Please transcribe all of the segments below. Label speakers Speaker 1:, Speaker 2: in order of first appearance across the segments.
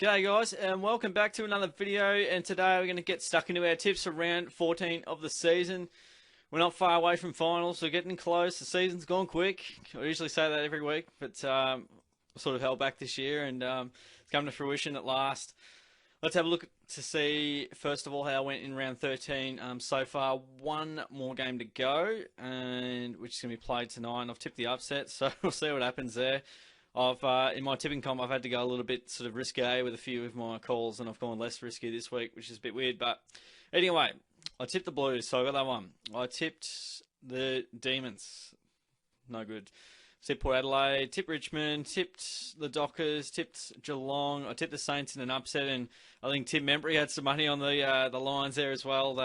Speaker 1: G'day guys, and welcome back to another video. And today we're going to get stuck into our tips for round 14 of the season. We're not far away from finals, we're getting close. The season's gone quick. I usually say that every week, but sort of held back this year, and it's come to fruition at last. Let's have a look to see, first of all, how it went in round 13 so far. One more game to go, and which is going to be played tonight. And I've tipped the upset, so we'll see what happens there. In my tipping comp, I've had to go a little bit sort of risque with a few of my calls, and I've gone less risky this week, which is a bit weird. But anyway, I tipped the Blues, so I got that one. I tipped the Demons, no good. Tipped Port Adelaide, tipped Richmond, tipped the Dockers, tipped Geelong. I tipped the Saints in an upset, and I think Tim Membry had some money on the Lions there as well.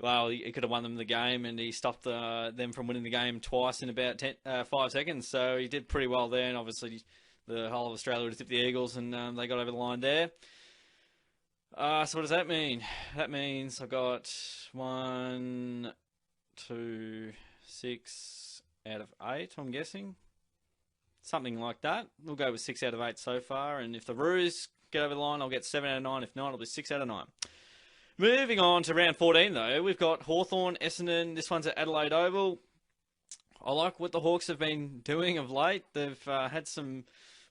Speaker 1: Well, he could have won them the game, and he stopped them from winning the game twice in about 5 seconds. So he did pretty well there, and obviously the whole of Australia would have tipped the Eagles, and they got over the line there. So what does that mean? That means I got 1, 2, 6 out of 8, I'm guessing. Something like that. We'll go with 6 out of 8 so far, and if the Roos get over the line, I'll get 7 out of 9. If not, it'll be 6 out of 9. Moving on to round 14, though, we've got Hawthorn Essendon. This one's at Adelaide Oval. I like what the Hawks have been doing of late. They've had some,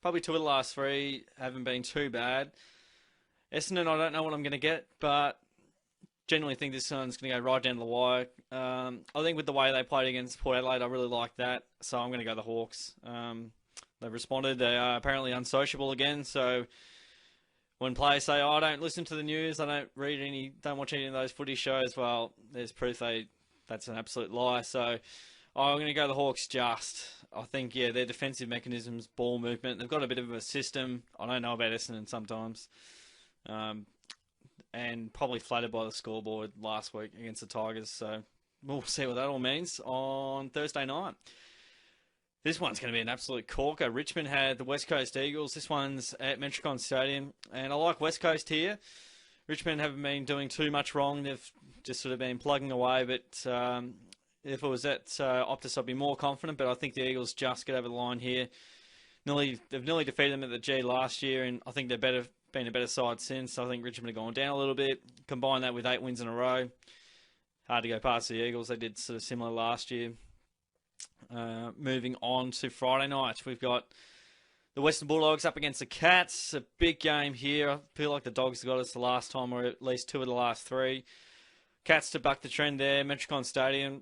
Speaker 1: probably 2 of the last 3 haven't been too bad. Essendon, I don't know what I'm going to get, but generally think this one's going to go right down to the wire. I think with the way they played against Port Adelaide, I really like that, so I'm going to go the Hawks. They've responded. They are apparently unsociable again, so when players say, "Oh, I don't listen to the news, I don't watch any of those footy shows," well, there's proof that's an absolute lie. So I'm going to go the Hawks just. I think, yeah, their defensive mechanisms, ball movement, they've got a bit of a system. I don't know about Essendon sometimes. And probably flattered by the scoreboard last week against the Tigers. So we'll see what that all means on Thursday night. This one's going to be an absolute corker. Richmond had the West Coast Eagles. This one's at Metricon Stadium. And I like West Coast here. Richmond haven't been doing too much wrong. They've just sort of been plugging away. But if it was at Optus, I'd be more confident. But I think the Eagles just get over the line here. They've nearly defeated them at the G last year. And I think they've been a better side since. I think Richmond have gone down a little bit. Combine that with 8 wins in a row. Hard to go past the Eagles. They did sort of similar last year. Moving on to Friday night, we've got the Western Bulldogs up against the Cats. A big game here. I feel like the Dogs got us the last time, or at least 2 of the last 3. Cats to buck the trend there, Metricon Stadium.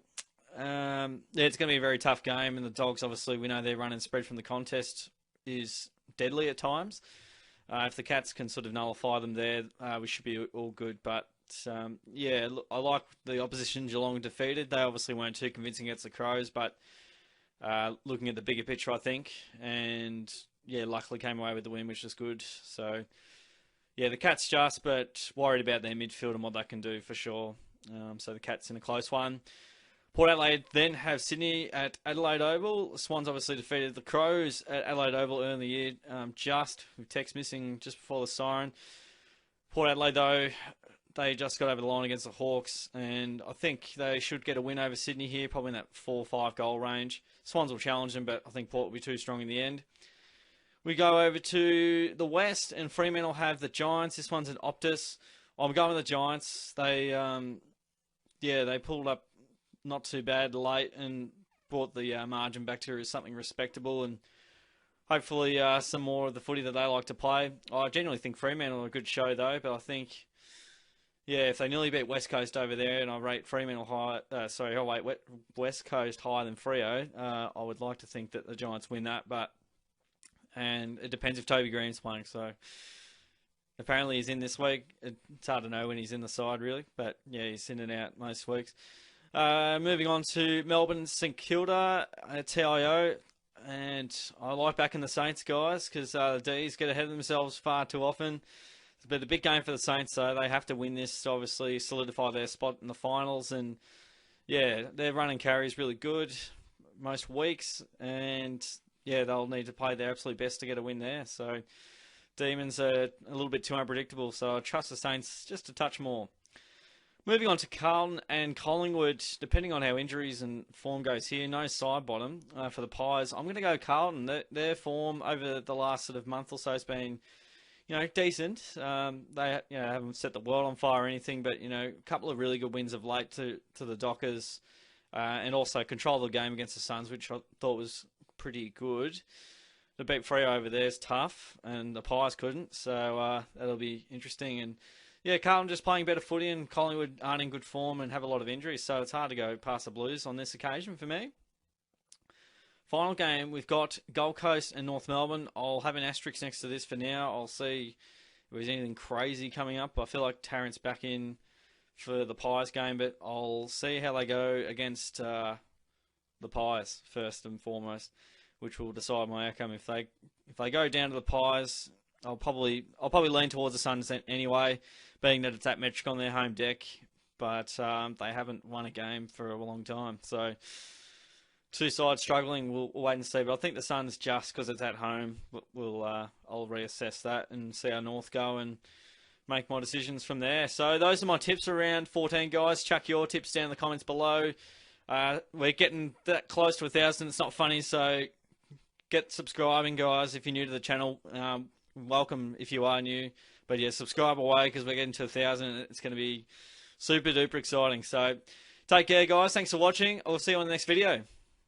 Speaker 1: Yeah, it's going to be a very tough game, and the Dogs, obviously, we know their run and spread from the contest is deadly at times. If the Cats can sort of nullify them there, we should be all good. But yeah, look, I like the opposition Geelong defeated. They obviously weren't too convincing against the Crows, but looking at the bigger picture, I think, and yeah, luckily came away with the win, which is good. So yeah, the Cats just, but worried about their midfield and what they can do for sure. So the Cats in a close one. Port Adelaide then have Sydney at Adelaide Oval. The Swans obviously defeated the Crows at Adelaide Oval early in the year, just with Tex missing just before the siren. Port Adelaide, though, they just got over the line against the Hawks, and I think they should get a win over Sydney here, probably in that 4 or 5 goal range. Swans will challenge them, but I think Port will be too strong in the end. We go over to the West, and Fremantle have the Giants. This one's an Optus. I'm going with the Giants. They pulled up not too bad late and brought the margin back to something respectable, and hopefully some more of the footy that they like to play. I generally think Fremantle are a good show, though, but I think, yeah, if they nearly beat West Coast over there, and I rate Fremantle high, West Coast higher than Freo, I would like to think that the Giants win that, and it depends if Toby Green's playing, so apparently he's in this week. It's hard to know when he's in the side, really, but yeah, he's in and out most weeks. Moving on to Melbourne, St Kilda at TIO, and I like backing the Saints, guys, because the D's get ahead of themselves far too often. But a big game for the Saints, so they have to win this to obviously solidify their spot in the finals. And yeah, their run and carry is really good most weeks, and yeah, they'll need to play their absolute best to get a win there. So Demons are a little bit too unpredictable, so I trust the Saints just a touch more. Moving on to Carlton and Collingwood, depending on how injuries and form goes here, no side bottom for the Pies. I'm going to go Carlton. Their form over the last sort of month or so has been decent. They haven't set the world on fire or anything, but a couple of really good wins of late to the Dockers, and also control the game against the Suns, which I thought was pretty good. The beat Freo over there is tough, and the Pies couldn't, so that'll be interesting. And yeah, Carlton just playing better footy, and Collingwood aren't in good form and have a lot of injuries, so it's hard to go past the Blues on this occasion for me. Final game, we've got Gold Coast and North Melbourne. I'll have an asterisk next to this for now. I'll see if there's anything crazy coming up. I feel like Tarrant's back in for the Pies game, but I'll see how they go against the Pies first and foremost, which will decide my outcome. If they go down to the Pies, I'll probably lean towards the Suns anyway, being that it's at Metric on their home deck, but they haven't won a game for a long time, so two sides struggling. We'll wait and see, but I think the Suns, just because it's at home, I'll reassess that and see how North go and make my decisions from there. So those are my tips around 14, guys. Chuck your tips down in the comments below. We're getting that close to 1,000. It's not funny, so get subscribing, guys. If you're new to the channel, welcome if you are new. But yeah, subscribe away because we're getting to 1,000. It's going to be super duper exciting. So take care, guys. Thanks for watching. I'll see you on the next video.